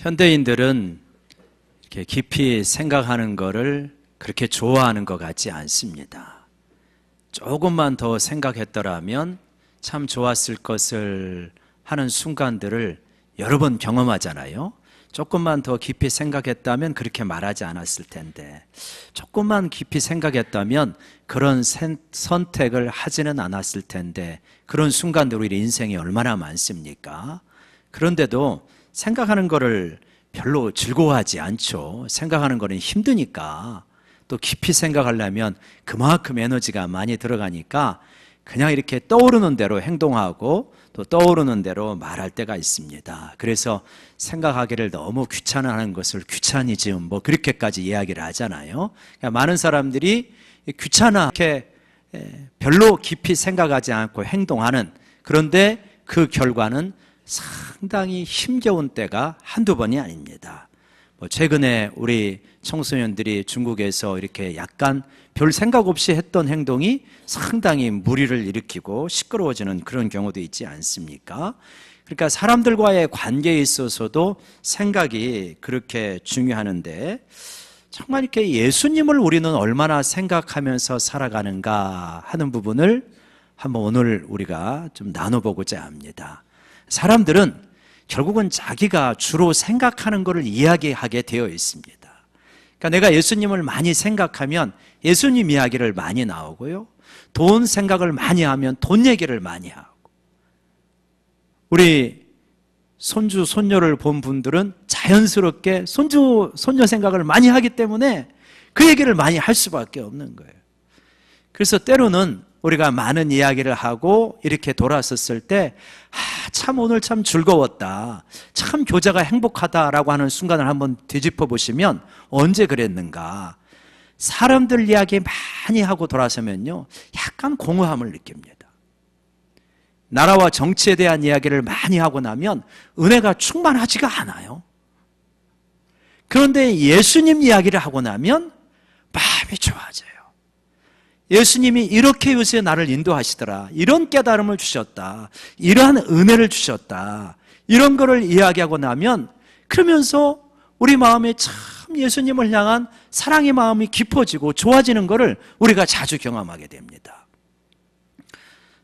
현대인들은 이렇게 깊이 생각하는 것을 그렇게 좋아하는 것 같지 않습니다. 조금만 더 생각했더라면 참 좋았을 것을 하는 순간들을 여러 번 경험하잖아요. 조금만 더 깊이 생각했다면 그렇게 말하지 않았을 텐데, 조금만 깊이 생각했다면 그런 선택을 하지는 않았을 텐데, 그런 순간들 우리 인생에 얼마나 많습니까? 그런데도 생각하는 거를 별로 즐거워하지 않죠. 생각하는 거는 힘드니까. 또 깊이 생각하려면 그만큼 에너지가 많이 들어가니까 그냥 이렇게 떠오르는 대로 행동하고 또 떠오르는 대로 말할 때가 있습니다. 그래서 생각하기를 너무 귀찮아하는 것을 귀차니즘 뭐 그렇게까지 이야기를 하잖아요. 그러니까 많은 사람들이 귀찮게 별로 깊이 생각하지 않고 행동하는, 그런데 그 결과는 상당히 힘겨운 때가 한두 번이 아닙니다. 최근에 우리 청소년들이 중국에서 이렇게 약간 별 생각 없이 했던 행동이 상당히 무리를 일으키고 시끄러워지는 그런 경우도 있지 않습니까? 그러니까 사람들과의 관계에 있어서도 생각이 그렇게 중요하는데, 정말 이렇게 예수님을 우리는 얼마나 생각하면서 살아가는가 하는 부분을 한번 오늘 우리가 좀 나눠보고자 합니다. 사람들은 결국은 자기가 주로 생각하는 것을 이야기하게 되어 있습니다. 그러니까 내가 예수님을 많이 생각하면 예수님 이야기를 많이 나오고요, 돈 생각을 많이 하면 돈 얘기를 많이 하고, 우리 손주, 손녀를 본 분들은 자연스럽게 손주, 손녀 생각을 많이 하기 때문에 그 얘기를 많이 할 수밖에 없는 거예요. 그래서 때로는 우리가 많은 이야기를 하고 이렇게 돌아섰을 때, 참 오늘 참 즐거웠다, 참 교제가 행복하다라고 하는 순간을 한번 되짚어 보시면 언제 그랬는가? 사람들 이야기 많이 하고 돌아서면요, 약간 공허함을 느낍니다. 나라와 정치에 대한 이야기를 많이 하고 나면 은혜가 충만하지가 않아요. 그런데 예수님 이야기를 하고 나면 마음이 좋아져요. 예수님이 이렇게 요새 나를 인도하시더라, 이런 깨달음을 주셨다, 이러한 은혜를 주셨다, 이런 거를 이야기하고 나면, 그러면서 우리 마음에 참 예수님을 향한 사랑의 마음이 깊어지고 좋아지는 것을 우리가 자주 경험하게 됩니다.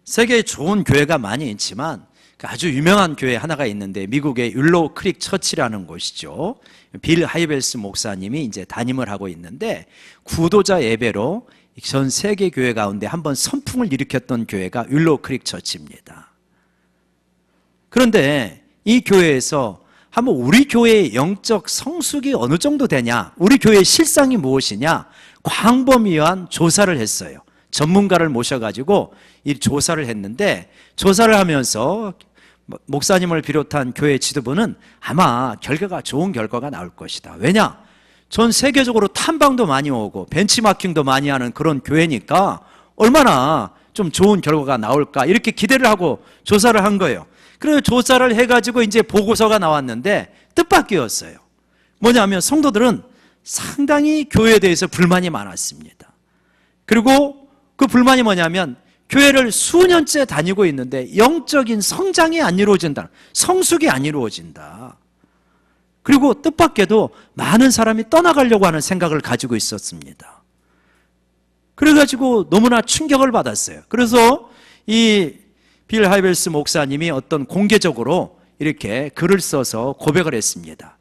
세계에 좋은 교회가 많이 있지만 아주 유명한 교회 하나가 있는데, 미국의 윌로우 크릭 처치라는 곳이죠. 빌 하이벨스 목사님이 이제 담임을 하고 있는데, 구도자 예배로 전 세계 교회 가운데 한번 선풍을 일으켰던 교회가 윌로우 크릭 처치입니다. 그런데 이 교회에서 한번 우리 교회의 영적 성숙이 어느 정도 되냐, 우리 교회의 실상이 무엇이냐 광범위한 조사를 했어요. 전문가를 모셔가지고 이 조사를 했는데, 조사를 하면서 목사님을 비롯한 교회 지도부는 아마 결과가 좋은 결과가 나올 것이다. 왜냐? 전 세계적으로 탐방도 많이 오고 벤치마킹도 많이 하는 그런 교회니까 얼마나 좀 좋은 결과가 나올까, 이렇게 기대를 하고 조사를 한 거예요. 그래서 조사를 해가지고 이제 보고서가 나왔는데 뜻밖이었어요. 뭐냐면 성도들은 상당히 교회에 대해서 불만이 많았습니다. 그리고 그 불만이 뭐냐면, 교회를 수년째 다니고 있는데 영적인 성장이 안 이루어진다, 성숙이 안 이루어진다. 그리고 뜻밖에도 많은 사람이 떠나가려고 하는 생각을 가지고 있었습니다. 그래가지고 너무나 충격을 받았어요. 그래서 이 빌 하이벨스 목사님이 어떤 공개적으로 이렇게 글을 써서 고백을 했습니다.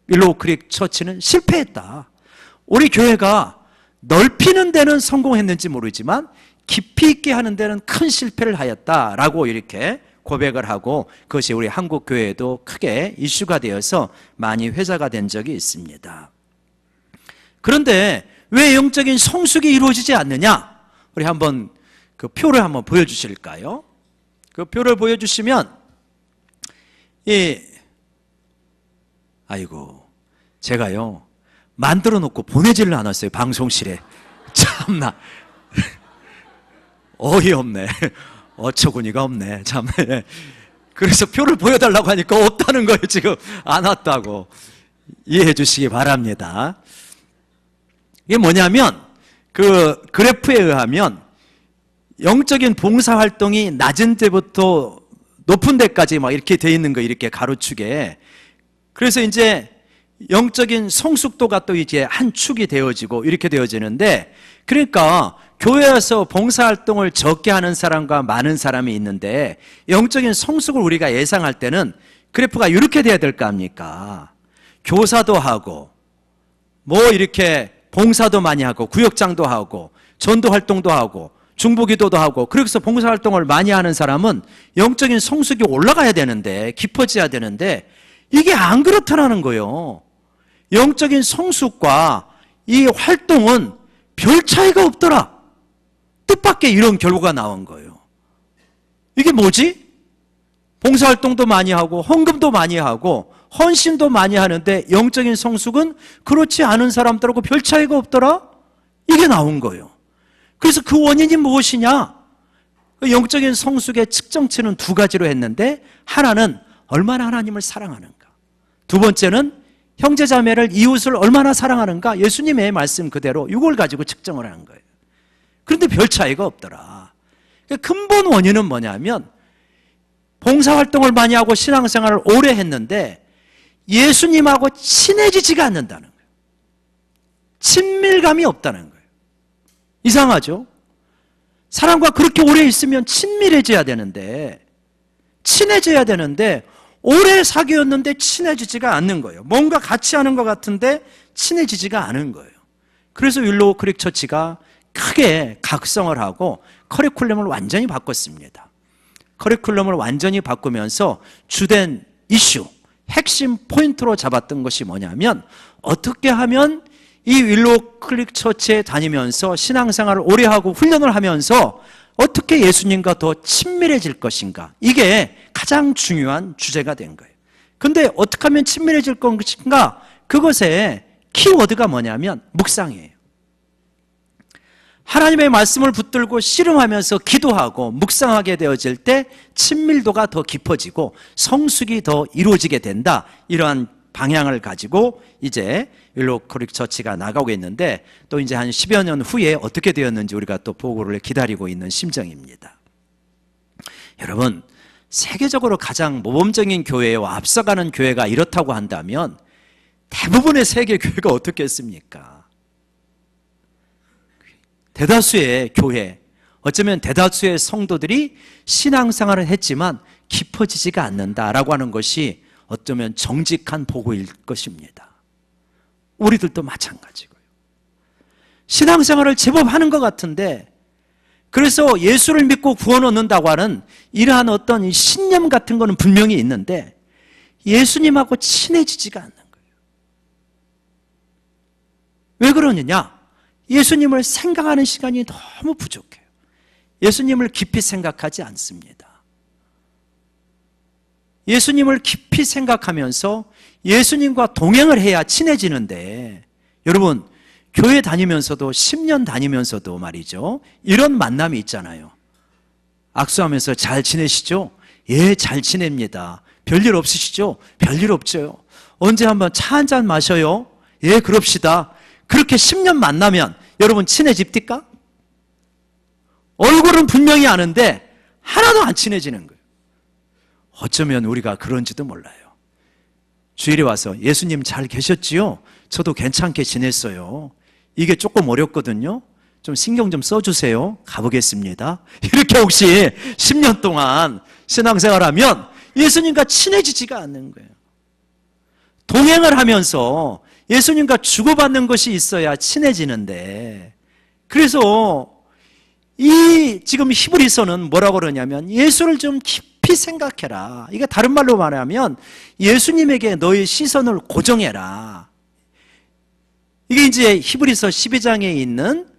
윌로우 크릭 처치는 실패했다. 우리 교회가 넓히는 데는 성공했는지 모르지만 깊이 있게 하는 데는 큰 실패를 하였다라고 이렇게 고백을 하고, 그것이 우리 한국 교회에도 크게 이슈가 되어서 많이 회자가 된 적이 있습니다. 그런데 왜 영적인 성숙이 이루어지지 않느냐? 우리 한번 그 표를 한번 보여주실까요? 그 표를 보여주시면, 아이고, 제가요 만들어 놓고 보내지를 않았어요, 방송실에. 참나 어이없네, 어처구니가 없네, 참. 그래서 표를 보여달라고 하니까 없다는 거예요. 지금 안 왔다고 이해해 주시기 바랍니다. 이게 뭐냐면, 그 그래프에 의하면 영적인 봉사활동이 낮은 데부터 높은 데까지 막 이렇게 돼 있는 거, 이렇게 가로축에 그래서 이제 영적인 성숙도가 또 이제 한 축이 되어지고 이렇게 되어지는데, 그러니까 교회에서 봉사활동을 적게 하는 사람과 많은 사람이 있는데 영적인 성숙을 우리가 예상할 때는 그래프가 이렇게 돼야 될 거 아닙니까? 교사도 하고 뭐 이렇게 봉사도 많이 하고 구역장도 하고 전도 활동도 하고 중보기도도 하고, 그래서 봉사활동을 많이 하는 사람은 영적인 성숙이 올라가야 되는데, 깊어져야 되는데 이게 안 그렇다라는 거예요. 영적인 성숙과 이 활동은 별 차이가 없더라. 뜻밖의 이런 결과가 나온 거예요. 이게 뭐지? 봉사활동도 많이 하고 헌금도 많이 하고 헌신도 많이 하는데 영적인 성숙은 그렇지 않은 사람들하고 별 차이가 없더라? 이게 나온 거예요. 그래서 그 원인이 무엇이냐? 영적인 성숙의 측정치는 두 가지로 했는데, 하나는 얼마나 하나님을 사랑하는가, 두 번째는 형제자매를, 이웃을 얼마나 사랑하는가, 예수님의 말씀 그대로 이걸 가지고 측정을 하는 거예요. 그런데 별 차이가 없더라. 근본 원인은 뭐냐면 봉사활동을 많이 하고 신앙생활을 오래 했는데 예수님하고 친해지지가 않는다는 거예요. 친밀감이 없다는 거예요. 이상하죠? 사람과 그렇게 오래 있으면 친밀해져야 되는데, 친해져야 되는데 오래 사귀었는데 친해지지가 않는 거예요. 뭔가 같이 하는 것 같은데 친해지지가 않은 거예요. 그래서 윌로우 크릭 처치가 크게 각성을 하고 커리큘럼을 완전히 바꿨습니다. 커리큘럼을 완전히 바꾸면서 주된 이슈, 핵심 포인트로 잡았던 것이 뭐냐면, 어떻게 하면 이 윌로우 크릭 처치에 다니면서 신앙생활을 오래 하고 훈련을 하면서 어떻게 예수님과 더 친밀해질 것인가, 이게 가장 중요한 주제가 된 거예요. 근데 어떻게 하면 친밀해질 것인가, 그것의 키워드가 뭐냐면 묵상이에요. 하나님의 말씀을 붙들고 씨름하면서 기도하고 묵상하게 되어질 때 친밀도가 더 깊어지고 성숙이 더 이루어지게 된다, 이러한 방향을 가지고 이제 윌로우 크릭 처치가 나가고 있는데, 또 이제 한 10여 년 후에 어떻게 되었는지 우리가 또 보고를 기다리고 있는 심정입니다. 여러분, 세계적으로 가장 모범적인 교회와 앞서가는 교회가 이렇다고 한다면 대부분의 세계 교회가 어떻겠습니까? 대다수의 교회, 어쩌면 대다수의 성도들이 신앙생활을 했지만 깊어지지가 않는다라고 하는 것이 어쩌면 정직한 보고일 것입니다. 우리들도 마찬가지고요. 신앙생활을 제법 하는 것 같은데, 그래서 예수를 믿고 구원 얻는다고 하는 이러한 어떤 신념 같은 거는 분명히 있는데 예수님하고 친해지지가 않는 거예요. 왜 그러느냐? 예수님을 생각하는 시간이 너무 부족해요. 예수님을 깊이 생각하지 않습니다. 예수님을 깊이 생각하면서 예수님과 동행을 해야 친해지는데, 여러분, 교회 다니면서도 10년 다니면서도 말이죠, 이런 만남이 있잖아요. 악수하면서 잘 지내시죠? 예, 잘 지냅니다. 별일 없으시죠? 별일 없죠. 언제 한번 차 한잔 마셔요? 예, 그럽시다. 그렇게 10년 만나면 여러분 친해집니까? 얼굴은 분명히 아는데 하나도 안 친해지는 거예요. 어쩌면 우리가 그런지도 몰라요. 주일에 와서 예수님 잘 계셨지요? 저도 괜찮게 지냈어요. 이게 조금 어렵거든요. 좀 신경 좀 써주세요. 가보겠습니다. 이렇게 혹시 10년 동안 신앙생활하면 예수님과 친해지지가 않는 거예요. 동행을 하면서 예수님과 주고받는 것이 있어야 친해지는데, 그래서 이 지금 히브리서는 뭐라고 그러냐면 예수를 좀 깊이 생각해라. 이게 다른 말로 말하면 예수님에게 너의 시선을 고정해라. 이게 이제 히브리서 12장에 있는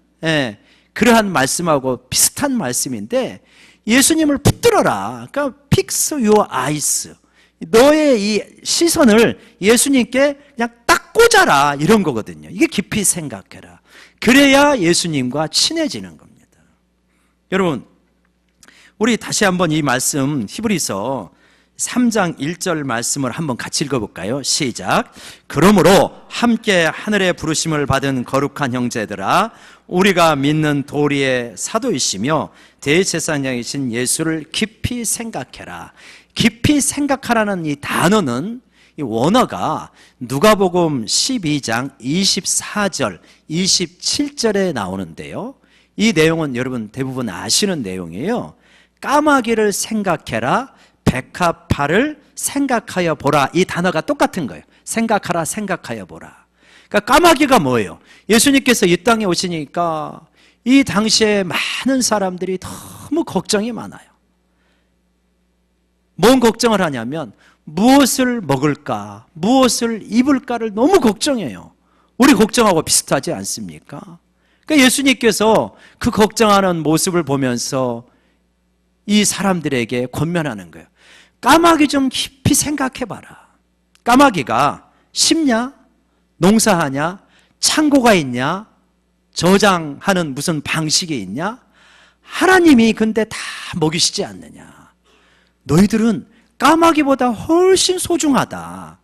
그러한 말씀하고 비슷한 말씀인데, 예수님을 붙들어라. 그러니까 fix your eyes. 너의 이 시선을 예수님께 그냥 딱 꽂아라, 이런 거거든요. 이게 깊이 생각해라. 그래야 예수님과 친해지는 겁니다. 여러분, 우리 다시 한번 이 말씀 히브리서 3장 1절 말씀을 한번 같이 읽어볼까요? 시작. 그러므로 함께 하늘의 부르심을 받은 거룩한 형제들아, 우리가 믿는 도리의 사도이시며 대제사장이신 예수를 깊이 생각해라. 깊이 생각하라는 이 단어는 이 원어가 누가복음 12장 24절, 27절에 나오는데요. 이 내용은 여러분 대부분 아시는 내용이에요. 까마귀를 생각해라, 백합화를 생각하여 보라. 이 단어가 똑같은 거예요. 생각하라, 생각하여 보라. 그러니까 까마귀가 뭐예요? 예수님께서 이 땅에 오시니까 이 당시에 많은 사람들이 너무 걱정이 많아요. 뭔 걱정을 하냐면 무엇을 먹을까, 무엇을 입을까를 너무 걱정해요. 우리 걱정하고 비슷하지 않습니까? 그러니까 예수님께서 그 걱정하는 모습을 보면서 이 사람들에게 권면하는 거예요. 까마귀 좀 깊이 생각해봐라. 까마귀가 심냐? 농사하냐? 창고가 있냐? 저장하는 무슨 방식이 있냐? 하나님이 근데 다 먹이시지 않느냐? 너희들은 까마귀보다 훨씬 소중하다.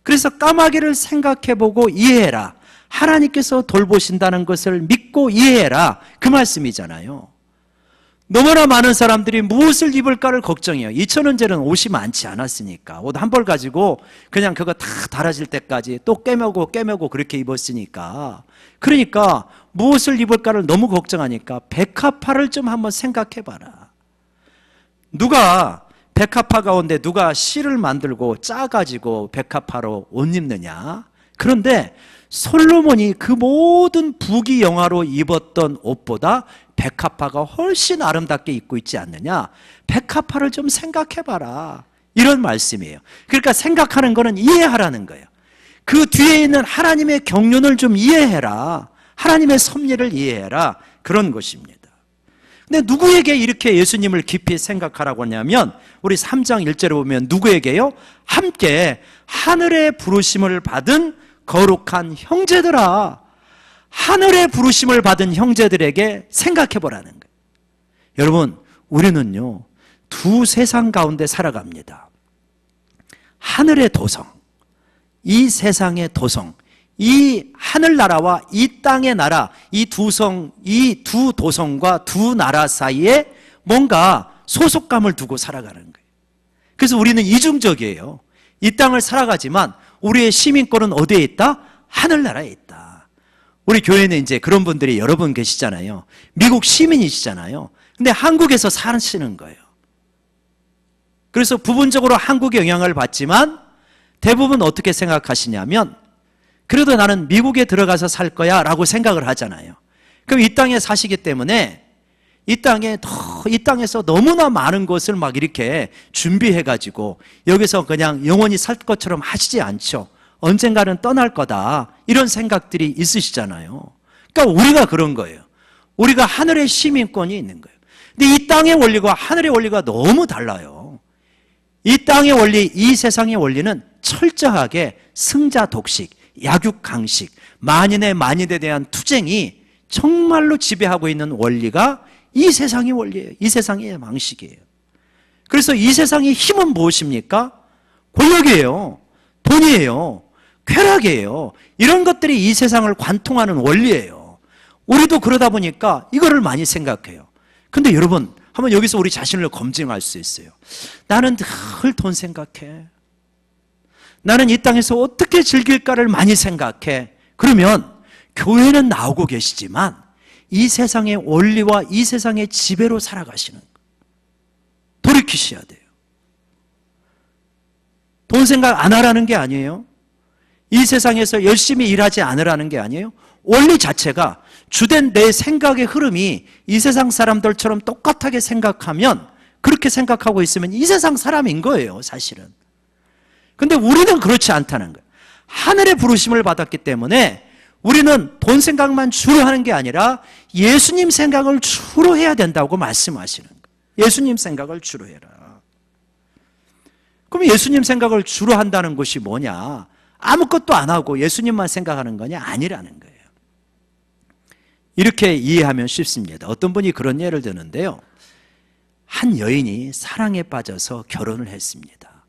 그래서 까마귀를 생각해보고 이해해라. 하나님께서 돌보신다는 것을 믿고 이해해라. 그 말씀이잖아요. 너무나 많은 사람들이 무엇을 입을까를 걱정해요. 2000원짜리는 옷이 많지 않았으니까. 옷 한 벌 가지고 그냥 그거 다 달아질 때까지 또 꿰매고 그렇게 입었으니까. 그러니까 무엇을 입을까를 너무 걱정하니까 백합화를 좀 한번 생각해봐라. 누가 백합화 가운데 누가 실을 만들고 짜가지고 백합화로 옷 입느냐? 그런데 솔로몬이 그 모든 부귀영화로 입었던 옷보다 백합화가 훨씬 아름답게 입고 있지 않느냐? 백합화를 좀 생각해봐라. 이런 말씀이에요. 그러니까 생각하는 거는 이해하라는 거예요. 그 뒤에 있는 하나님의 경륜을 좀 이해해라. 하나님의 섭리를 이해해라. 그런 것입니다. 근데 누구에게 이렇게 예수님을 깊이 생각하라고 하냐면 우리 3장 1절에 보면 누구에게요? 함께 하늘의 부르심을 받은 거룩한 형제들아. 하늘의 부르심을 받은 형제들에게 생각해 보라는 거예요. 여러분, 우리는요 두 세상 가운데 살아갑니다. 하늘의 도성, 이 세상의 도성, 이 하늘나라와 이 땅의 나라, 이 두 도성과 두 나라 사이에 뭔가 소속감을 두고 살아가는 거예요. 그래서 우리는 이중적이에요. 이 땅을 살아가지만 우리의 시민권은 어디에 있다? 하늘나라에 있다. 우리 교회는 이제 그런 분들이 여러 분 계시잖아요. 미국 시민이시잖아요. 근데 한국에서 사시는 거예요. 그래서 부분적으로 한국의 영향을 받지만 대부분 어떻게 생각하시냐면 그래도 나는 미국에 들어가서 살 거야 라고 생각을 하잖아요. 그럼 이 땅에 사시기 때문에 이 땅에서 너무나 많은 것을 막 이렇게 준비해가지고 여기서 그냥 영원히 살 것처럼 하시지 않죠. 언젠가는 떠날 거다. 이런 생각들이 있으시잖아요. 그러니까 우리가 그런 거예요. 우리가 하늘의 시민권이 있는 거예요. 근데 이 땅의 원리가 하늘의 원리가 너무 달라요. 이 땅의 원리, 이 세상의 원리는 철저하게 승자 독식, 약육 강식, 만인의 만인에 대한 투쟁이 정말로 지배하고 있는 원리가 이 세상의 원리예요. 이 세상의 방식이에요. 그래서 이 세상의 힘은 무엇입니까? 권력이에요. 돈이에요. 쾌락이에요. 이런 것들이 이 세상을 관통하는 원리예요. 우리도 그러다 보니까 이거를 많이 생각해요. 근데 여러분, 한번 여기서 우리 자신을 검증할 수 있어요. 나는 늘 돈 생각해. 나는 이 땅에서 어떻게 즐길까를 많이 생각해. 그러면 교회는 나오고 계시지만 이 세상의 원리와 이 세상의 지배로 살아가시는 거예요. 돌이키셔야 돼요. 돈 생각 안 하라는 게 아니에요. 이 세상에서 열심히 일하지 않으라는 게 아니에요. 원리 자체가 주된 내 생각의 흐름이 이 세상 사람들처럼 똑같하게 생각하면, 그렇게 생각하고 있으면 이 세상 사람인 거예요, 사실은. 근데 우리는 그렇지 않다는 거예요. 하늘의 부르심을 받았기 때문에 우리는 돈 생각만 주로 하는 게 아니라 예수님 생각을 주로 해야 된다고 말씀하시는 거예요. 예수님 생각을 주로 해라. 그럼 예수님 생각을 주로 한다는 것이 뭐냐? 아무것도 안 하고 예수님만 생각하는 거냐? 아니라는 거예요. 이렇게 이해하면 쉽습니다. 어떤 분이 그런 예를 드는데요. 한 여인이 사랑에 빠져서 결혼을 했습니다.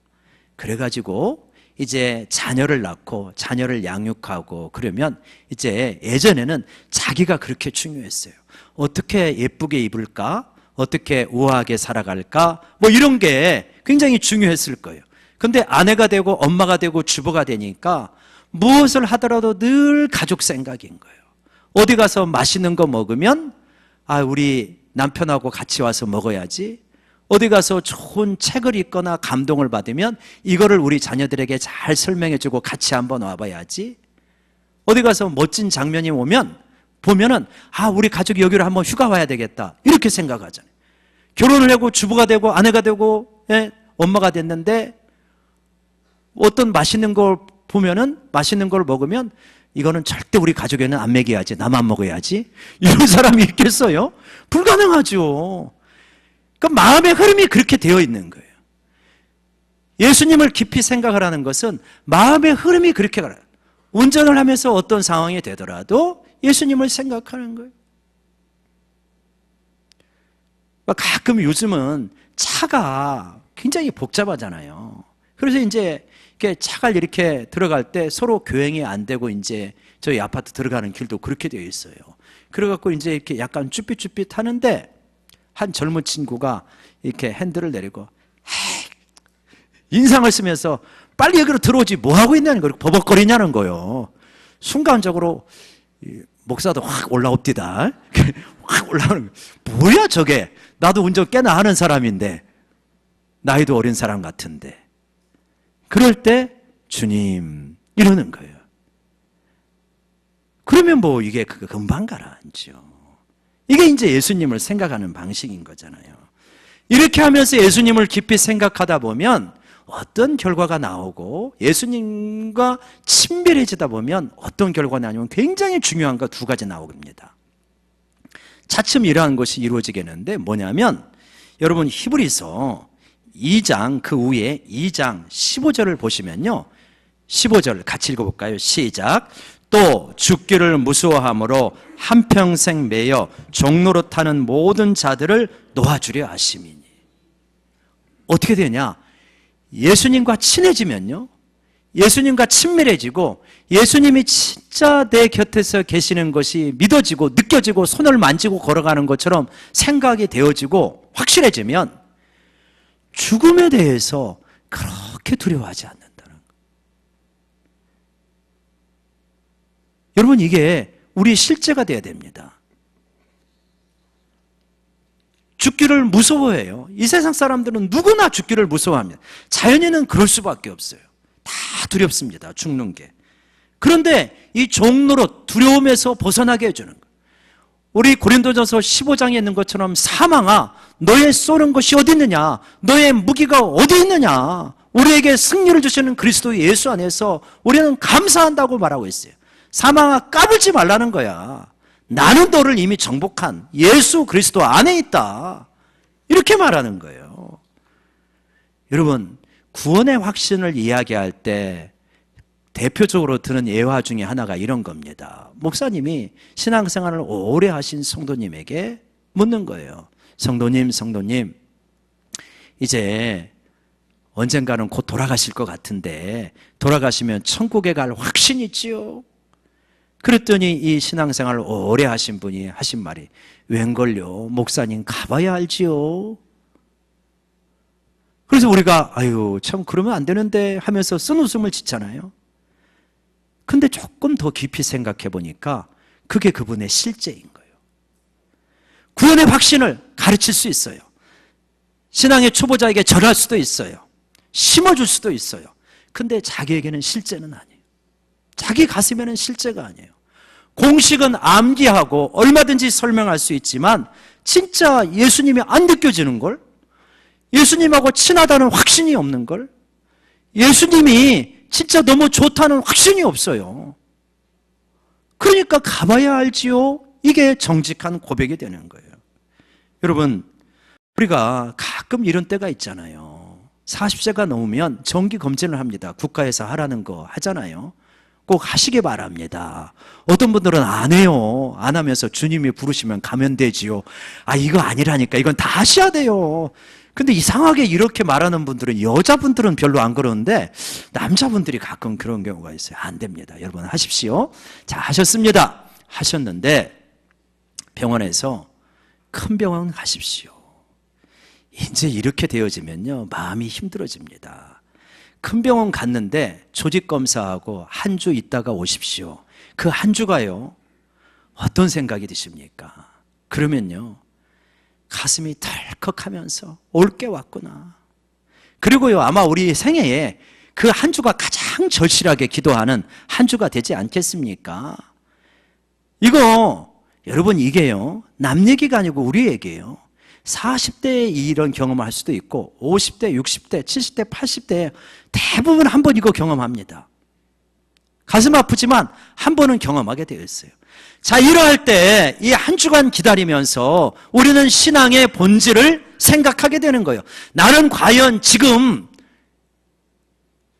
그래가지고 이제 자녀를 낳고 자녀를 양육하고 그러면 이제 예전에는 자기가 그렇게 중요했어요. 어떻게 예쁘게 입을까? 어떻게 우아하게 살아갈까? 뭐 이런 게 굉장히 중요했을 거예요. 근데 아내가 되고 엄마가 되고 주부가 되니까 무엇을 하더라도 늘 가족 생각인 거예요. 어디 가서 맛있는 거 먹으면 우리 남편하고 같이 와서 먹어야지. 어디 가서 좋은 책을 읽거나 감동을 받으면 이거를 우리 자녀들에게 잘 설명해주고 같이 한번 와봐야지. 어디 가서 멋진 장면이 보면은 우리 가족이 여기로 한번 휴가 와야 되겠다, 이렇게 생각하잖아요. 결혼을 하고 주부가 되고 아내가 되고 엄마가 됐는데 어떤 맛있는 걸 보면은, 맛있는 걸 먹으면 이거는 절대 우리 가족에는 안 먹여야지, 나만 먹어야지, 이런 사람이 있겠어요? 불가능하죠. 그러니까 마음의 흐름이 그렇게 되어 있는 거예요. 예수님을 깊이 생각하라는 것은 마음의 흐름이 그렇게 가요. 운전을 하면서 어떤 상황이 되더라도 예수님을 생각하는 거예요. 가끔 요즘은 차가 굉장히 복잡하잖아요. 그래서 이제 차가 이렇게 들어갈 때 서로 교행이 안 되고 이제 저희 아파트 들어가는 길도 그렇게 되어 있어요. 그래갖고 이제 이렇게 약간 쭈삣쭈삣 하는데 한 젊은 친구가 이렇게 핸들을 내리고 인상을 쓰면서 빨리 여기로 들어오지 뭐 하고 있냐는 거예요. 버벅거리냐는 거예요. 순간적으로 목사도 확 올라옵디다. 확 올라오는 거예요. 뭐야 저게. 나도 운전 꽤나 하는 사람인데, 나이도 어린 사람 같은데. 그럴 때 주님 이러는 거예요. 그러면 이게 금방 가라앉죠. 이게 이제 예수님을 생각하는 방식인 거잖아요. 이렇게 하면서 예수님을 깊이 생각하다 보면 어떤 결과가 나오고, 예수님과 친밀해지다 보면 어떤 결과가 나오냐면 굉장히 중요한 거 두 가지 나옵니다. 차츰 이러한 것이 이루어지겠는데 뭐냐면, 여러분 히브리서 2장 그 위에 2장 15절을 보시면요, 15절 같이 읽어볼까요? 시작. 또 죽기를 무서워함으로 한평생 매여 종로로 타는 모든 자들을 놓아주려 하심이니. 어떻게 되냐? 예수님과 친해지면요, 예수님과 친밀해지고 예수님이 진짜 내 곁에서 계시는 것이 믿어지고 느껴지고 손을 만지고 걸어가는 것처럼 생각이 되어지고 확실해지면 죽음에 대해서 그렇게 두려워하지 않는다는 거예요. 여러분, 이게 우리 실제가 돼야 됩니다. 죽기를 무서워해요. 이 세상 사람들은 누구나 죽기를 무서워합니다. 자연인은 그럴 수밖에 없어요. 다 두렵습니다, 죽는 게. 그런데 이 종로로 두려움에서 벗어나게 해주는 거예요. 우리 고린도전서 15장에 있는 것처럼 사망아 너의 쏘는 것이 어디 있느냐, 너의 무기가 어디 있느냐, 우리에게 승리를 주시는 그리스도 예수 안에서 우리는 감사한다고 말하고 있어요. 사망아 까불지 말라는 거야. 나는 너를 이미 정복한 예수 그리스도 안에 있다, 이렇게 말하는 거예요. 여러분, 구원의 확신을 이야기할 때 대표적으로 드는 예화 중에 하나가 이런 겁니다. 목사님이 신앙생활을 오래 하신 성도님에게 묻는 거예요. 성도님, 이제 언젠가는 곧 돌아가실 것 같은데 돌아가시면 천국에 갈 확신이 있지요? 그랬더니 이 신앙생활을 오래 하신 분이 하신 말이, 웬걸요, 목사님 가봐야 알지요. 그래서 우리가 참 그러면 안 되는데 하면서 쓴웃음을 짓잖아요. 근데 조금 더 깊이 생각해 보니까 그게 그분의 실제인 거예요. 구원의 확신을 가르칠 수 있어요. 신앙의 초보자에게 절할 수도 있어요. 심어줄 수도 있어요. 근데 자기에게는 실제는 아니에요. 자기 가슴에는 실제가 아니에요. 공식은 암기하고 얼마든지 설명할 수 있지만 진짜 예수님이 안 느껴지는 걸, 예수님하고 친하다는 확신이 없는 걸, 예수님이 진짜 너무 좋다는 확신이 없어요. 그러니까 가봐야 알지요. 이게 정직한 고백이 되는 거예요. 여러분, 우리가 가끔 이런 때가 있잖아요. 40세가 넘으면 정기검진을 합니다. 국가에서 하라는 거 하잖아요. 꼭 하시기 바랍니다. 어떤 분들은 안 해요. 안 하면서 주님이 부르시면 가면 되지요. 이거 아니라니까. 이건 다 하셔야 돼요. 근데 이상하게 이렇게 말하는 분들은, 여자분들은 별로 안 그러는데 남자분들이 가끔 그런 경우가 있어요. 안 됩니다. 여러분 하십시오. 자, 하셨습니다. 하셨는데 병원에서, 큰 병원 가십시오. 이제 이렇게 되어지면요, 마음이 힘들어집니다. 큰 병원 갔는데 조직 검사하고 한 주 있다가 오십시오. 그 한 주가요, 어떤 생각이 드십니까? 그러면요, 가슴이 덜컥하면서 올 게 왔구나. 그리고요, 아마 우리 생애에 그 한 주가 가장 절실하게 기도하는 한 주가 되지 않겠습니까? 이거 여러분, 이게요, 남 얘기가 아니고 우리 얘기예요. 40대에 이런 경험을 할 수도 있고 50대, 60대, 70대, 80대에 대부분 한 번 이거 경험합니다. 가슴 아프지만 한 번은 경험하게 되어 있어요. 자, 이러할 때 이 한 주간 기다리면서 우리는 신앙의 본질을 생각하게 되는 거예요. 나는 과연 지금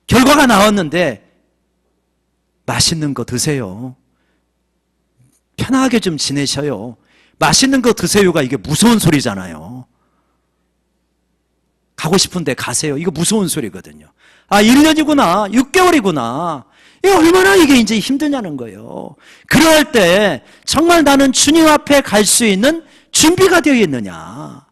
결과가 나왔는데 맛있는 거 드세요. 편하게 좀 지내셔요. 맛있는 거 드세요가 이게 무서운 소리잖아요. 가고 싶은데 가세요. 이거 무서운 소리거든요. 아, 1년이구나, 6개월이구나. 이게 얼마나 이게 이제 힘드냐는 거예요. 그럴 때 정말 나는 주님 앞에 갈 수 있는 준비가 되어 있느냐.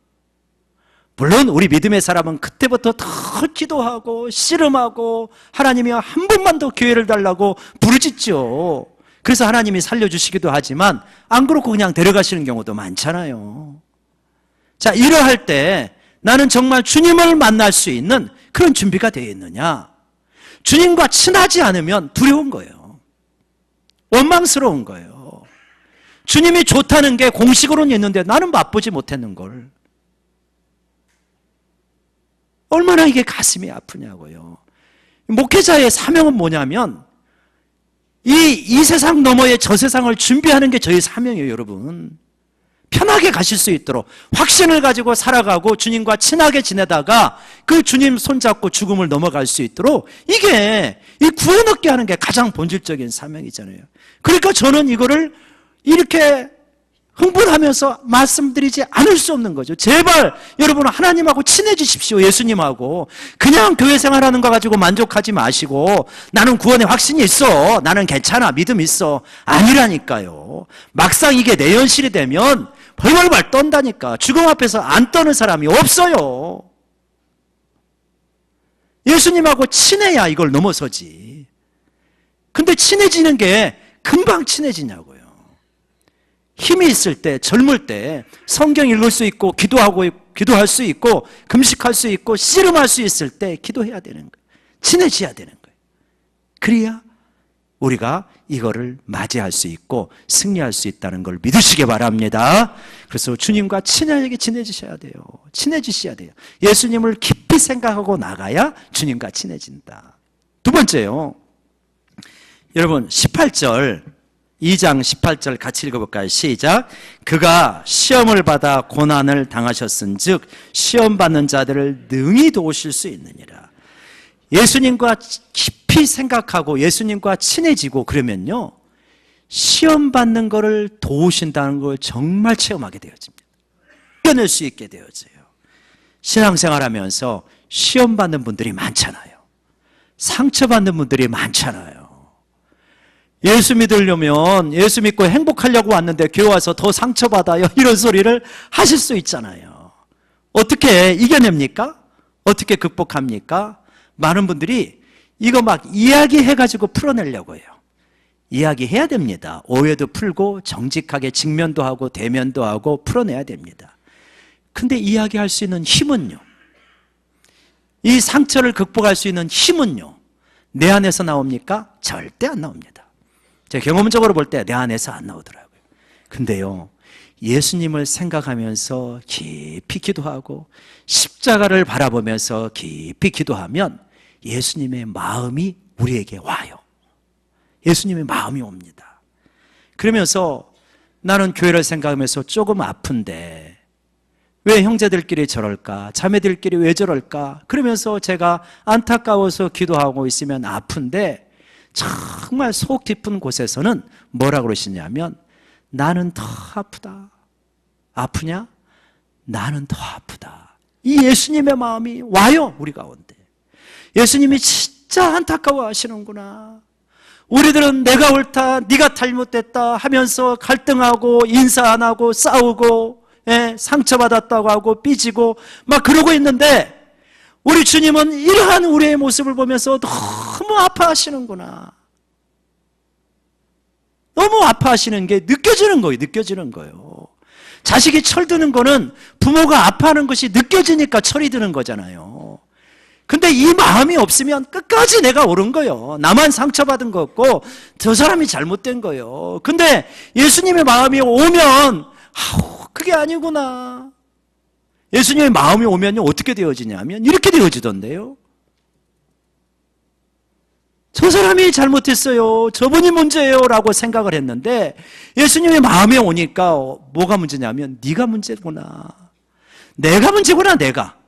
물론 우리 믿음의 사람은 그때부터 더 기도하고 씨름하고 하나님이 한 번만 더 기회를 달라고 부르짖죠. 그래서 하나님이 살려주시기도 하지만 안 그렇고 그냥 데려가시는 경우도 많잖아요. 자, 이러할 때 나는 정말 주님을 만날 수 있는 그런 준비가 되어 있느냐. 주님과 친하지 않으면 두려운 거예요. 원망스러운 거예요. 주님이 좋다는 게 공식으로는 있는데 나는 맛보지 못했는 걸. 얼마나 이게 가슴이 아프냐고요. 목회자의 사명은 뭐냐면 이 세상 너머의 저 세상을 준비하는 게 저희 사명이에요, 여러분. 편하게 가실 수 있도록 확신을 가지고 살아가고 주님과 친하게 지내다가 그 주님 손잡고 죽음을 넘어갈 수 있도록 이게 이 구원 얻게 하는 게 가장 본질적인 사명이잖아요. 그러니까 저는 이거를 이렇게 흥분하면서 말씀드리지 않을 수 없는 거죠. 제발 여러분 하나님하고 친해지십시오. 예수님하고. 그냥 교회 생활하는 거 가지고 만족하지 마시고 나는 구원에 확신이 있어, 나는 괜찮아, 믿음 있어. 아니라니까요. 막상 이게 내연실이 되면 벌벌벌 떤다니까. 죽음 앞에서 안 떠는 사람이 없어요. 예수님하고 친해야 이걸 넘어서지. 근데 친해지는 게 금방 친해지냐고요. 힘이 있을 때, 젊을 때 성경 읽을 수 있고 기도할 수 있고 금식할 수 있고 씨름할 수 있을 때 기도해야 되는 거예요. 친해져야 되는 거예요. 그래야 우리가 이거를 맞이할 수 있고 승리할 수 있다는 걸 믿으시기 바랍니다. 그래서 주님과 친하게 지내주셔야 돼요. 친해지셔야 돼요. 예수님을 깊이 생각하고 나가야 주님과 친해진다. 두 번째요, 여러분 18절, 2장 18절 같이 읽어볼까요? 시작. 그가 시험을 받아 고난을 당하셨은즉 시험 받는 자들을 능히 도우실 수 있느니라. 예수님과 깊이 생각하고 예수님과 친해지고 그러면요, 시험 받는 것을 도우신다는 걸 정말 체험하게 되어집니다. 이겨낼 수 있게 되어져요. 신앙생활하면서 시험 받는 분들이 많잖아요. 상처받는 분들이 많잖아요. 예수 믿으려면 예수 믿고 행복하려고 왔는데 교회 와서 더 상처받아요, 이런 소리를 하실 수 있잖아요. 어떻게 이겨냅니까? 어떻게 극복합니까? 많은 분들이 이거 막 이야기해가지고 풀어내려고 해요. 이야기해야 됩니다. 오해도 풀고 정직하게 직면도 하고 대면도 하고 풀어내야 됩니다. 근데 이야기할 수 있는 힘은요, 이 상처를 극복할 수 있는 힘은요, 내 안에서 나옵니까? 절대 안 나옵니다. 제가 경험적으로 볼 때 내 안에서 안 나오더라고요. 근데요, 예수님을 생각하면서 깊이 기도하고 십자가를 바라보면서 깊이 기도하면 예수님의 마음이 우리에게 와요. 예수님의 마음이 옵니다. 그러면서 나는 교회를 생각하면서 조금 아픈데 왜 형제들끼리 저럴까? 자매들끼리 왜 저럴까? 그러면서 제가 안타까워서 기도하고 있으면 아픈데 정말 속 깊은 곳에서는 뭐라고 그러시냐면 나는 더 아프다. 아프냐? 나는 더 아프다. 이 예수님의 마음이 와요, 우리 가운데. 예수님이 진짜 안타까워 하시는구나. 우리들은 내가 옳다, 네가 잘못됐다 하면서 갈등하고 인사 안 하고 싸우고 상처받았다고 하고 삐지고 막 그러고 있는데 우리 주님은 이러한 우리의 모습을 보면서 너무 아파하시는구나. 너무 아파하시는 게 느껴지는 거예요. 자식이 철드는 거는 부모가 아파하는 것이 느껴지니까 철이 드는 거잖아요. 근데 이 마음이 없으면 끝까지 내가 옳은 거예요. 나만 상처받은 거 없고 저 사람이 잘못된 거예요. 근데 예수님의 마음이 오면 그게 아니구나. 예수님의 마음이 오면요 어떻게 되어지냐면 이렇게 되어지던데요. 저 사람이 잘못했어요. 저분이 문제예요 라고 생각을 했는데 예수님의 마음이 오니까 뭐가 문제냐면 네가 문제구나. 내가 문제구나. 내가.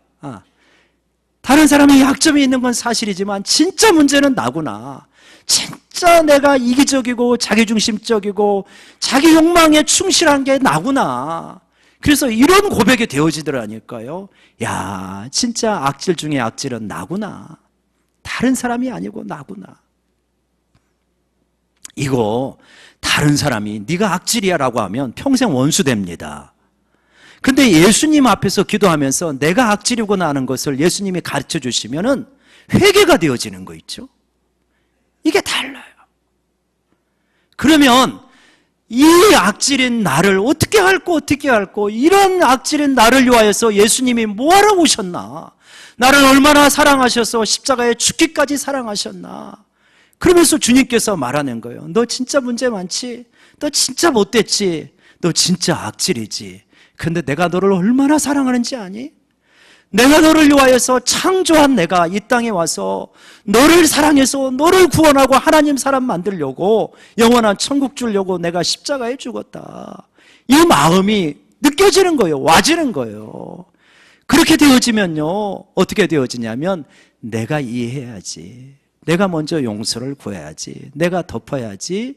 다른 사람이 약점이 있는 건 사실이지만 진짜 문제는 나구나. 진짜 내가 이기적이고 자기중심적이고 자기 욕망에 충실한 게 나구나. 그래서 이런 고백이 되어지더라니까요. 야, 진짜 악질 중에 악질은 나구나. 다른 사람이 아니고 나구나. 이거 다른 사람이 네가 악질이야 라고 하면 평생 원수 됩니다. 근데 예수님 앞에서 기도하면서 내가 악질이구나 하는 것을 예수님이 가르쳐 주시면은 회개가 되어지는 거 있죠. 이게 달라요. 그러면 이 악질인 나를 어떻게 할꼬 이런 악질인 나를 위하여서 예수님이 뭐하러 오셨나? 나를 얼마나 사랑하셔서 십자가에 죽기까지 사랑하셨나? 그러면서 주님께서 말하는 거예요. 너 진짜 문제 많지? 너 진짜 못됐지? 너 진짜 악질이지? 근데 내가 너를 얼마나 사랑하는지 아니? 내가 너를 위하여서 창조한 내가 이 땅에 와서 너를 사랑해서 너를 구원하고 하나님 사람 만들려고 영원한 천국 주려고 내가 십자가에 죽었다. 이 마음이 느껴지는 거예요. 와지는 거예요. 그렇게 되어지면요 어떻게 되어지냐면 내가 이해해야지. 내가 먼저 용서를 구해야지. 내가 덮어야지.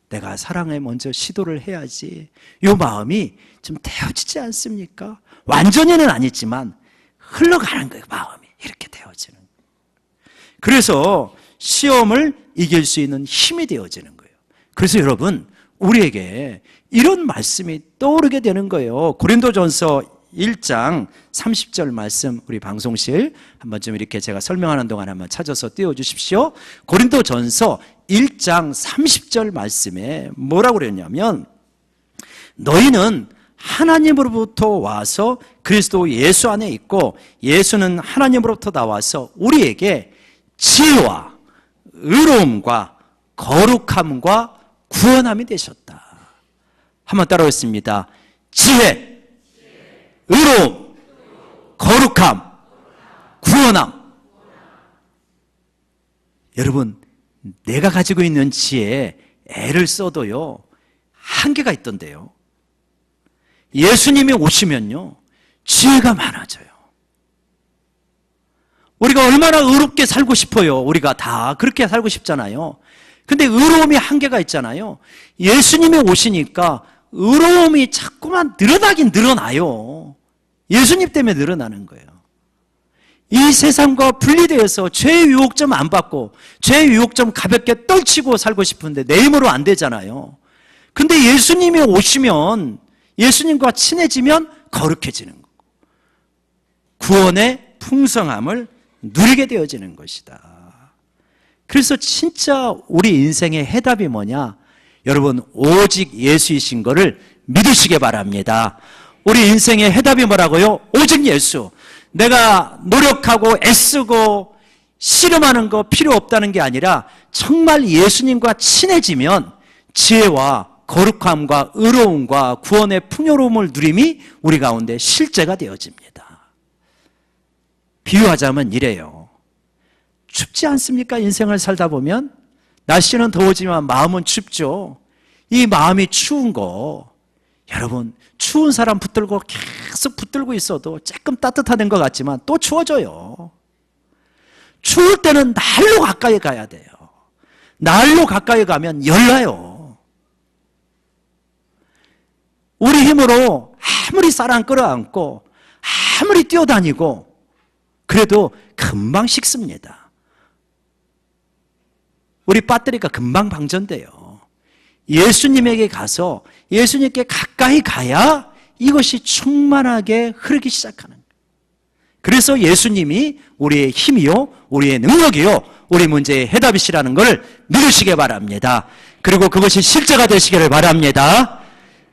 내가 사랑에 먼저 시도를 해야지. 이 마음이 좀 되어지지 않습니까? 완전히는 아니지만 흘러가는 거예요. 마음이 이렇게 되어지는 거예요. 그래서 시험을 이길 수 있는 힘이 되어지는 거예요. 그래서 여러분 우리에게 이런 말씀이 떠오르게 되는 거예요. 고린도전서 1장 30절 말씀 우리 방송실 한번 좀 이렇게 제가 설명하는 동안 한번 찾아서 띄워주십시오. 고린도전서 1장 30절 말씀에 뭐라고 그랬냐면 너희는 하나님으로부터 와서 그리스도 예수 안에 있고 예수는 하나님으로부터 나와서 우리에게 지혜와 의로움과 거룩함과 구원함이 되셨다. 한번 따라하겠습니다. 지혜, 의로움, 거룩함, 구원함. 여러분 내가 가지고 있는 지혜에 애를 써도요 한계가 있던데요. 예수님이 오시면요 지혜가 많아져요. 우리가 얼마나 의롭게 살고 싶어요. 우리가 다 그렇게 살고 싶잖아요. 근데 의로움이 한계가 있잖아요. 예수님이 오시니까 의로움이 자꾸만 늘어나긴 늘어나요. 예수님 때문에 늘어나는 거예요. 이 세상과 분리되어서 죄의 유혹점 안 받고 죄의 유혹점 가볍게 떨치고 살고 싶은데 내 힘으로 안 되잖아요. 근데 예수님이 오시면 예수님과 친해지면 거룩해지는 거고 구원의 풍성함을 누리게 되어지는 것이다. 그래서 진짜 우리 인생의 해답이 뭐냐? 여러분 오직 예수이신 것을 믿으시기 바랍니다. 우리 인생의 해답이 뭐라고요? 오직 예수. 내가 노력하고 애쓰고 씨름하는 거 필요 없다는 게 아니라 정말 예수님과 친해지면 지혜와 거룩함과 의로움과 구원의 풍요로움을 누림이 우리 가운데 실제가 되어집니다. 비유하자면 이래요. 춥지 않습니까? 인생을 살다 보면 날씨는 더우지만 마음은 춥죠. 이 마음이 추운 거 여러분 추운 사람 붙들고 계속 붙들고 있어도 조금 따뜻한 것 같지만 또 추워져요. 추울 때는 날로 가까이 가야 돼요. 날로 가까이 가면 열나요. 우리 힘으로 아무리 쌀안 끌어안고 아무리 뛰어다니고 그래도 금방 식습니다. 우리 배터리가 금방 방전돼요. 예수님에게 가서 예수님께 가까이 가야 이것이 충만하게 흐르기 시작하는 거예요. 그래서 예수님이 우리의 힘이요, 우리의 능력이요, 우리 문제의 해답이시라는 걸 믿으시기 바랍니다. 그리고 그것이 실제가 되시기를 바랍니다.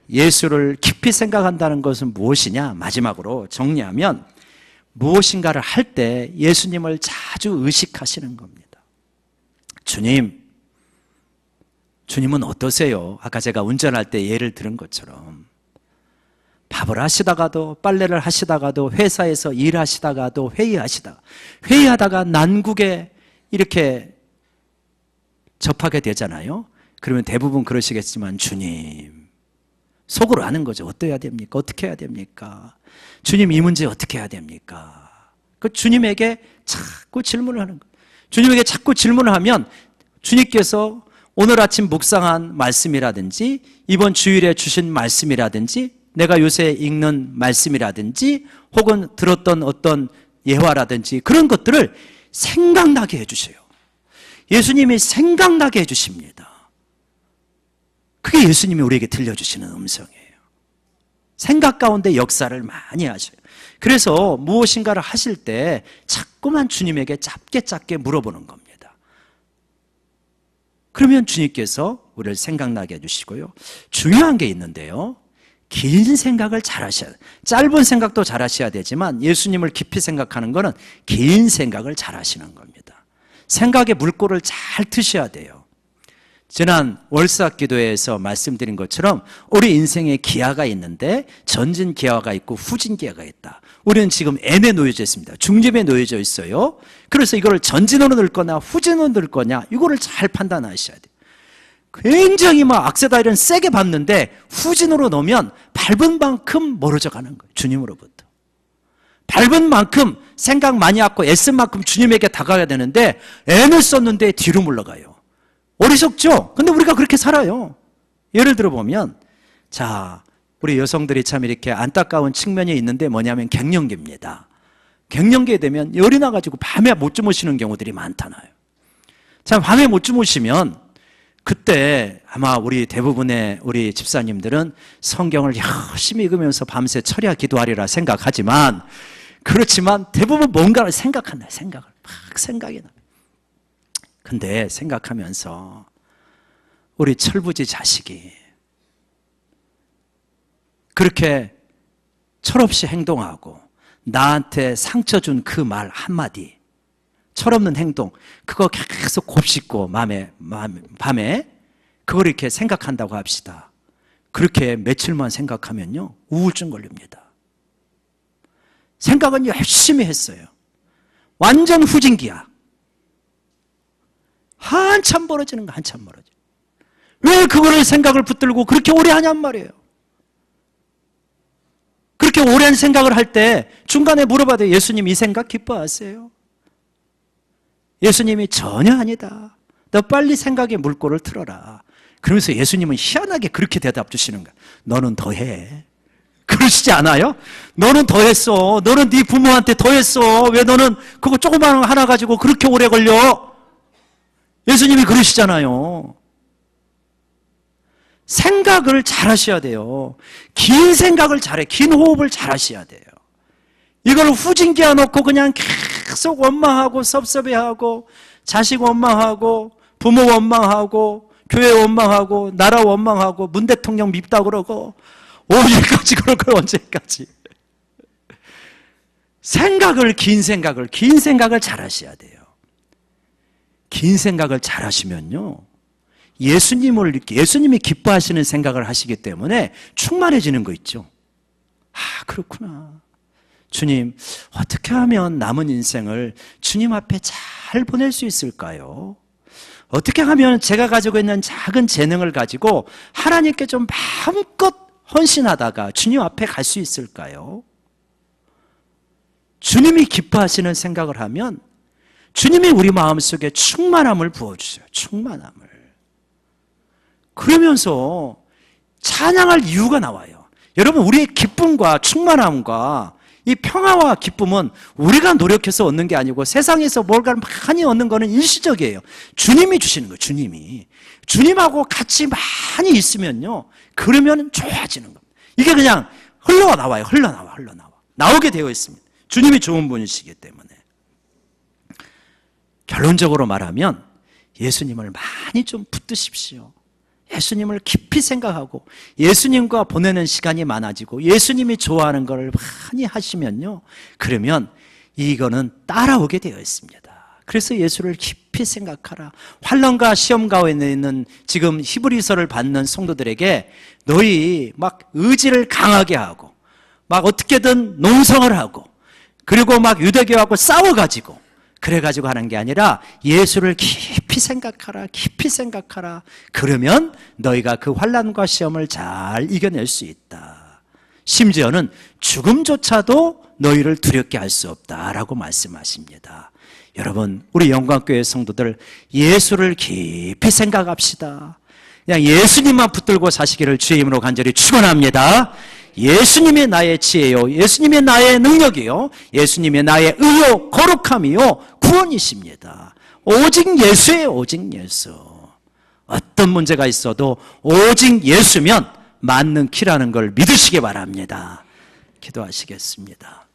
예수를 깊이 생각한다는 것은 무엇이냐? 마지막으로 정리하면 무엇인가를 할 때 예수님을 자주 의식하시는 겁니다. 주님은 어떠세요? 아까 제가 운전할 때 예를 들은 것처럼 밥을 하시다가도, 빨래를 하시다가도, 회사에서 일하시다가도, 회의하다가 난국에 이렇게 접하게 되잖아요. 그러면 대부분 그러시겠지만, 주님, 속으로 아는 거죠. 어떠해야 됩니까? 어떻게 해야 됩니까? 주님, 이 문제 어떻게 해야 됩니까? 그 주님에게 자꾸 질문을 하는 거예요. 주님에게 자꾸 질문을 하면 주님께서 오늘 아침 묵상한 말씀이라든지, 이번 주일에 주신 말씀이라든지, 내가 요새 읽는 말씀이라든지, 혹은 들었던 어떤 예화라든지 그런 것들을 생각나게 해주셔요. 예수님이 생각나게 해주십니다. 그게 예수님이 우리에게 들려주시는 음성이에요. 생각 가운데 역사를 많이 하셔요. 그래서 무엇인가를 하실 때 자꾸만 주님에게 짧게 물어보는 겁니다. 그러면 주님께서 우리를 생각나게 해주시고요. 중요한 게 있는데요. 긴 생각을 잘 하셔야 돼요. 짧은 생각도 잘 하셔야 되지만 예수님을 깊이 생각하는 것은 긴 생각을 잘 하시는 겁니다. 생각의 물꼬를 잘 트셔야 돼요. 지난 월삭 기도에서 말씀드린 것처럼 우리 인생에 기아가 있는데 전진 기아가 있고 후진 기아가 있다. 우리는 지금 M에 놓여져 있습니다. 중점에 놓여져 있어요. 그래서 이거를 전진으로 넣을 거냐 후진으로 넣을 거냐 이거를 잘 판단하셔야 돼요. 굉장히 막 악세다리는 세게 밟는데 후진으로 넣으면 밟은 만큼 멀어져 가는 거예요. 주님으로부터. 밟은 만큼 생각 많이 하고 애쓴 만큼 주님에게 다가가야 되는데 N을 썼는데 뒤로 물러가요. 어리석죠? 근데 우리가 그렇게 살아요. 예를 들어 보면, 자, 우리 여성들이 참 이렇게 안타까운 측면이 있는데 뭐냐면 갱년기입니다. 갱년기에 되면 열이 나가지고 밤에 못 주무시는 경우들이 많잖아요. 자, 밤에 못 주무시면 그때 아마 우리 대부분의 우리 집사님들은 성경을 열심히 읽으면서 밤새 철야 기도하리라 생각하지만, 그렇지만 대부분 뭔가를 생각한다. 생각을 막 생각이 나. 근데 생각하면서 우리 철부지 자식이 그렇게 철없이 행동하고 나한테 상처 준 그 말 한마디, 철없는 행동, 그거 계속 곱씹고 밤에 그걸 이렇게 생각한다고 합시다. 그렇게 며칠만 생각하면요 우울증 걸립니다. 생각은 열심히 했어요. 완전 후진기야. 한참 멀어지는 거, 한참 멀어져. 왜 그거를 생각을 붙들고 그렇게 오래 하냔 말이에요. 그렇게 오랜 생각을 할 때 중간에 물어봐도 예수님 이 생각 기뻐하세요? 예수님이 전혀 아니다. 너 빨리 생각의 물꼬를 틀어라. 그러면서 예수님은 희한하게 그렇게 대답 주시는 거야. 너는 더 해. 그러시지 않아요? 너는 더 했어. 너는 네 부모한테 더 했어. 왜 너는 그거 조그만 거 하나 가지고 그렇게 오래 걸려? 예수님이 그러시잖아요. 생각을 잘 하셔야 돼요. 긴 생각을 잘해. 긴 호흡을 잘 하셔야 돼요. 이걸 후진기어 놓고 그냥 계속 원망하고 섭섭해하고 자식 원망하고 부모 원망하고 교회 원망하고 나라 원망하고 문 대통령 밉다 그러고 언제까지 그럴 걸 언제까지. 긴 생각을 잘 하셔야 돼요. 긴 생각을 잘 하시면요. 예수님이 기뻐하시는 생각을 하시기 때문에 충만해지는 거 있죠. 아, 그렇구나. 주님, 어떻게 하면 남은 인생을 주님 앞에 잘 보낼 수 있을까요? 어떻게 하면 제가 가지고 있는 작은 재능을 가지고 하나님께 좀 마음껏 헌신하다가 주님 앞에 갈 수 있을까요? 주님이 기뻐하시는 생각을 하면 주님이 우리 마음속에 충만함을 부어주세요. 충만함을. 그러면서 찬양할 이유가 나와요. 여러분, 우리의 기쁨과 충만함과 이 평화와 기쁨은 우리가 노력해서 얻는 게 아니고 세상에서 뭔가 많이 얻는 거는 일시적이에요. 주님이 주시는 거예요. 주님하고 같이 많이 있으면요, 그러면 좋아지는 겁니다. 이게 그냥 흘러나와요. 나오게 되어 있습니다. 주님이 좋은 분이시기 때문에. 결론적으로 말하면 예수님을 많이 좀 붙드십시오. 예수님을 깊이 생각하고 예수님과 보내는 시간이 많아지고 예수님이 좋아하는 걸 많이 하시면요, 그러면 이거는 따라오게 되어 있습니다. 그래서 예수를 깊이 생각하라. 환난과 시험 가운데 있는 지금 히브리서를 받는 성도들에게 너희 막 의지를 강하게 하고 막 어떻게든 농성을 하고 그리고 막 유대교하고 싸워가지고 그래가지고 하는 게 아니라 예수를 깊이 생각하라, 깊이 생각하라. 그러면 너희가 그 환난과 시험을 잘 이겨낼 수 있다. 심지어는 죽음조차도 너희를 두렵게 할 수 없다라고 말씀하십니다. 여러분, 우리 영광교회 성도들 예수를 깊이 생각합시다. 그냥 예수님만 붙들고 사시기를 주의 이름으로 간절히 축원합니다. 예수님이 나의 지혜요, 예수님이 나의 능력이요, 예수님이 나의 의요, 거룩함이요, 구원이십니다. 오직 예수예요. 오직 예수. 어떤 문제가 있어도 오직 예수면 맞는 키라는 걸 믿으시기 바랍니다. 기도하시겠습니다.